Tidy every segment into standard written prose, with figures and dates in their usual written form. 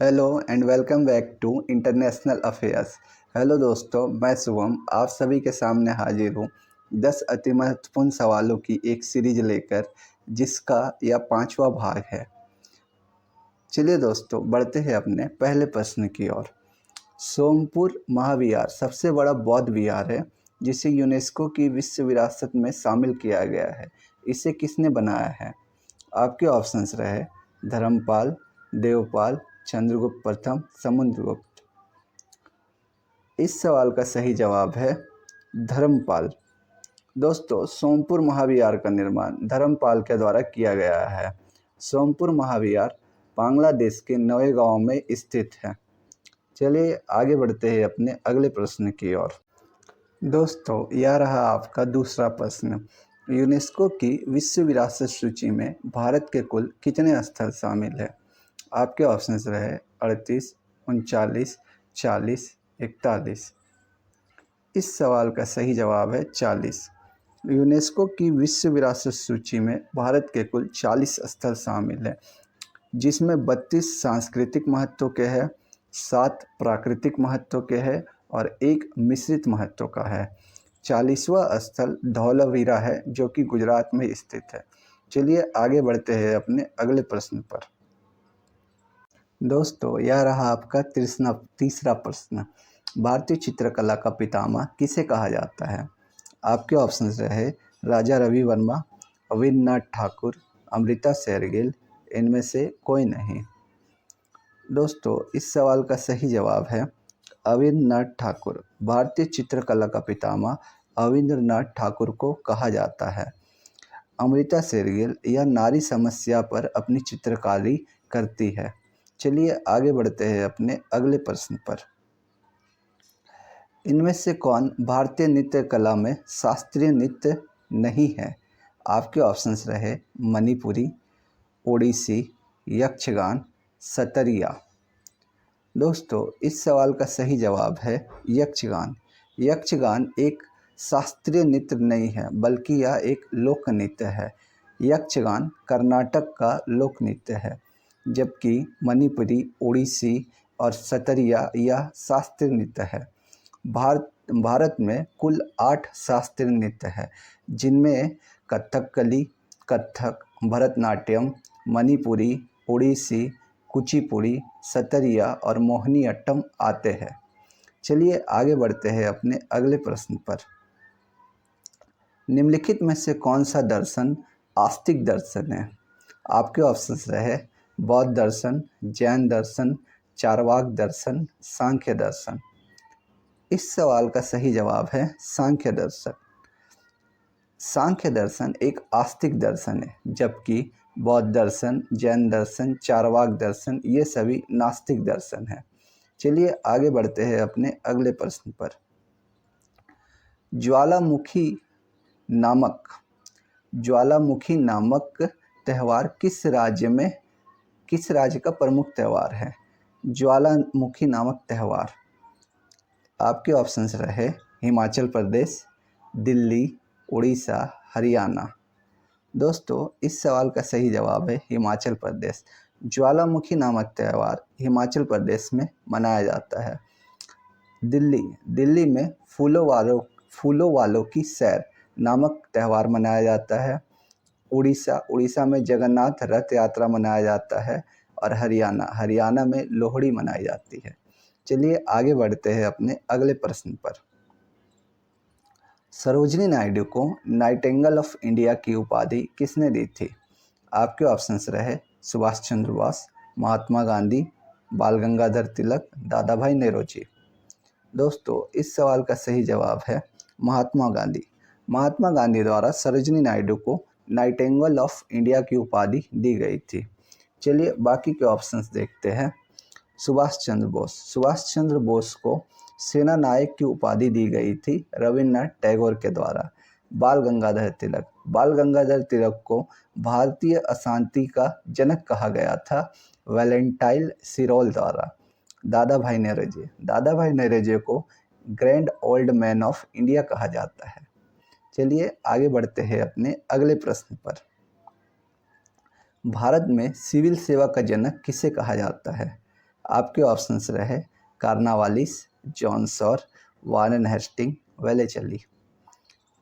Hello and welcome back to international affairs. Hello दोस्तों, मैं शुभम आप सभी के सामने हाजिर हूँ 10 अति महत्वपूर्ण सवालों की एक सीरीज लेकर, जिसका यह 5वां भाग है। चलिए दोस्तों, बढ़ते हैं अपने पहले प्रश्न की ओर। सोमपुर महाविहार सबसे बड़ा बौद्ध विहार है जिसे यूनेस्को की विश्व विरासत में शामिल किया गया है। इसे किसने बनाया है? आपके ऑप्शंस रहे धर्मपाल, देवपाल, चंद्रगुप्त प्रथम, समुद्रगुप्त। इस सवाल का सही जवाब है धर्मपाल। दोस्तों, सोमपुर महाविहार का निर्माण धर्मपाल के द्वारा किया गया है। सोमपुर महाविहार बांग्लादेश के नौगांव में स्थित है। चलिए आगे बढ़ते हैं अपने अगले प्रश्न की ओर। दोस्तों, यह रहा आपका दूसरा प्रश्न। यूनेस्को की विश्व विरासत सूची में भारत के कुल कितने स्थल शामिल है? आपके ऑप्शंस रहे 38, 39, 40, 41। इस सवाल का सही जवाब है 40। यूनेस्को की विश्व विरासत सूची में भारत के कुल 40 स्थल शामिल हैं, जिसमें 32 सांस्कृतिक महत्व के हैं, 7 प्राकृतिक महत्व के हैं और 1 मिश्रित महत्व का है। 40वां स्थल धौलावीरा है, जो कि गुजरात में स्थित है। चलिए आगे बढ़ते हैं अपने अगले प्रश्न पर। दोस्तों, यह रहा आपका तीसरा प्रश्न। भारतीय चित्रकला का पितामह किसे कहा जाता है? आपके ऑप्शंस रहे राजा रवि वर्मा, अविनाथ ठाकुर, अमृता शेरगिल, इनमें से कोई नहीं। दोस्तों, इस सवाल का सही जवाब है अविनाथ ठाकुर। भारतीय चित्रकला का पितामह अविंद्रनाथ ठाकुर को कहा जाता है। अमृता शेरगिल यह नारी समस्या पर अपनी चित्रकारी करती है। चलिए आगे बढ़ते हैं अपने अगले प्रश्न पर। इनमें से कौन भारतीय नृत्य कला में शास्त्रीय नृत्य नहीं है? आपके ऑप्शंस रहे मणिपुरी, ओडिसी, यक्षगान, सतरिया। दोस्तों, इस सवाल का सही जवाब है यक्षगान। यक्षगान एक शास्त्रीय नृत्य नहीं है, बल्कि यह एक लोक नृत्य है। यक्षगान कर्नाटक का लोक नृत्य है, जबकि मणिपुरी, ओडिसी और सतरिया यह शास्त्रीय नृत्य है। भारत में कुल 8 शास्त्रीय नृत्य है, जिनमें कथकली, कथक, भरतनाट्यम, मणिपुरी, ओडिसी, कुचिपुड़ी, सतरिया और मोहिनीअट्टम आते हैं। चलिए आगे बढ़ते हैं अपने अगले प्रश्न पर। निम्नलिखित में से कौन सा दर्शन आस्तिक दर्शन है? आपके ऑप्शंस रहे बौद्ध दर्शन, जैन दर्शन, चारवाक दर्शन, सांख्य दर्शन। इस सवाल का सही जवाब है सांख्य दर्शन। सांख्य दर्शन एक आस्तिक दर्शन है, जबकि बौद्ध दर्शन, जैन दर्शन, चारवाक दर्शन ये सभी नास्तिक दर्शन हैं। चलिए आगे बढ़ते हैं अपने अगले प्रश्न पर। ज्वालामुखी नामक त्यौहार किस राज्य का प्रमुख त्यौहार है? ज्वालामुखी नामक त्यौहार। आपके ऑप्शंस रहे हिमाचल प्रदेश, दिल्ली, उड़ीसा, हरियाणा। दोस्तों, इस सवाल का सही जवाब है हिमाचल प्रदेश। ज्वालामुखी नामक त्यौहार हिमाचल प्रदेश में मनाया जाता है। दिल्ली में फूलों वालों की सैर नामक त्यौहार मनाया जाता है। उड़ीसा में जगन्नाथ रथ यात्रा मनाया जाता है और हरियाणा में लोहड़ी मनाई जाती है। चलिए आगे बढ़ते हैं अपने अगले प्रश्न पर। सरोजिनी नायडू को नाइटिंगेल ऑफ इंडिया की उपाधि किसने दी थी? आपके ऑप्शंस रहे सुभाष चंद्र बोस, महात्मा गांधी, बाल गंगाधर तिलक, दादा भाई नौरोजी। दोस्तों, इस सवाल का सही जवाब है महात्मा गांधी। महात्मा गांधी द्वारा सरोजिनी नायडू को नाइटिंगेल ऑफ इंडिया की उपाधि दी गई थी। चलिए बाकी के ऑप्शंस देखते हैं। सुभाष चंद्र बोस को सेना नायक की उपाधि दी गई थी रविन्द्रनाथ टैगोर के द्वारा। बाल गंगाधर तिलक को भारतीय अशांति का जनक कहा गया था वैलेंटाइन सिरोल द्वारा। दादा भाई नौरोजी को grand old man of India कहा जाता है। चलिए आगे बढ़ते हैं अपने अगले प्रश्न पर। भारत में सिविल सेवा का जनक किसे कहा जाता है? आपके ऑप्शंस रहे कार्नावालिस, जॉनसोर, वारेन हेस्टिंग, वेलेचली।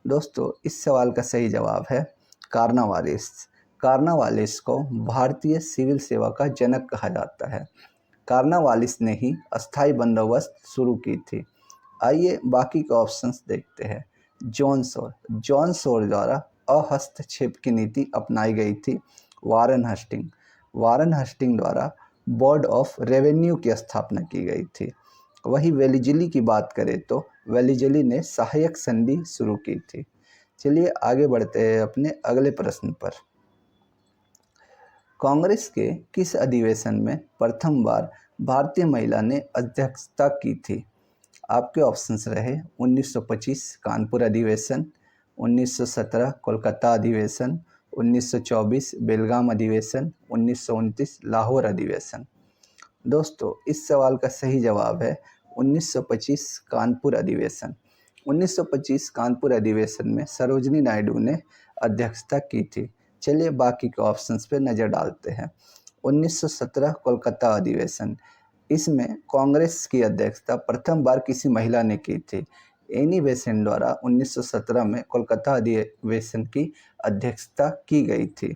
दोस्तों इस सवाल का सही जवाब है कार्नावालिस। कार्नावालिस को भारतीय सिविल सेवा का जनक कहा जाता है। कार्नावालिस ने ही अस्थायी बंदोबस्त शुरू की थी। आइए बाकी के ऑप्शंस देखते हैं। जॉन सोर द्वारा अहस्तक्षेप की नीति अपनाई गई थी। वारेन हस्टिंग द्वारा बोर्ड ऑफ रेवेन्यू की स्थापना की गई थी। वही वेलिजली की बात करें तो वेलिजली ने सहायक संधि शुरू की थी। चलिए आगे बढ़ते हैं अपने अगले प्रश्न पर। कांग्रेस के किस अधिवेशन में प्रथम बार भारतीय महिला ने अध्यक्षता की थी? आपके ऑप्शंस रहे 1925 कानपुर अधिवेशन, 1917 कोलकाता अधिवेशन, 1924 बेलगाम अधिवेशन, 1929 लाहौर अधिवेशन। दोस्तों इस सवाल का सही जवाब है 1925 कानपुर अधिवेशन। 1925 कानपुर अधिवेशन में सरोजिनी नायडू ने अध्यक्षता की थी। चलिए बाकी के ऑप्शंस पे नज़र डालते हैं। 1917 कोलकाता अधिवेशन, इसमें कांग्रेस की अध्यक्षता प्रथम बार किसी महिला ने की थी। एनी बेसेंट द्वारा 1917 में कोलकाता अधिवेशन की अध्यक्षता की गई थी।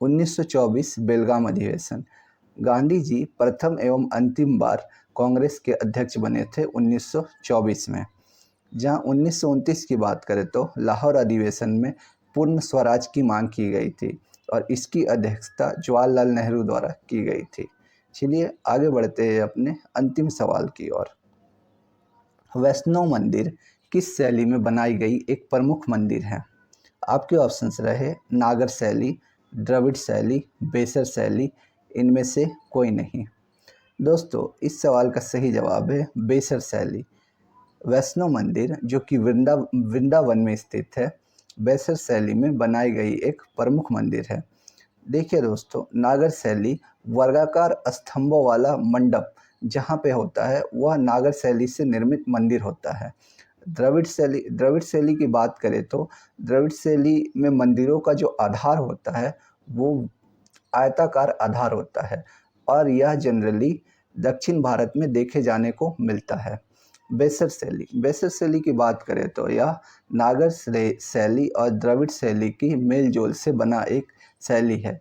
1924 बेलगाम अधिवेशन, गांधी जी प्रथम एवं अंतिम बार कांग्रेस के अध्यक्ष बने थे 1924 में। जहां 1929 की बात करें तो लाहौर अधिवेशन में पूर्ण स्वराज की मांग की गई थी और इसकी अध्यक्षता जवाहरलाल नेहरू द्वारा की गई थी। चलिए आगे बढ़ते हैं अपने अंतिम सवाल की ओर। वैष्णव मंदिर किस शैली में बनाई गई एक प्रमुख मंदिर है? आपके ऑप्शंस रहे नागर शैली, द्रविड़ शैली, बेसर शैली, इनमें से कोई नहीं। दोस्तों इस सवाल का सही जवाब है बेसर शैली। वैष्णव मंदिर जो कि वृंदावन में स्थित है, बेसर शैली में बनाई गई एक प्रमुख मंदिर है। देखिए दोस्तों, नागर शैली वर्गाकार स्तंभों वाला मंडप जहाँ पे होता है वह नागर शैली से निर्मित मंदिर होता है। द्रविड़ शैली की बात करें तो द्रविड़ शैली में मंदिरों का जो आधार होता है वो आयताकार आधार होता है और यह जनरली दक्षिण भारत में देखे जाने को मिलता है। बेसर शैली की बात करें तो यह नागर शैली और द्रविड़ शैली की मेल जोल से बना एक शैली है।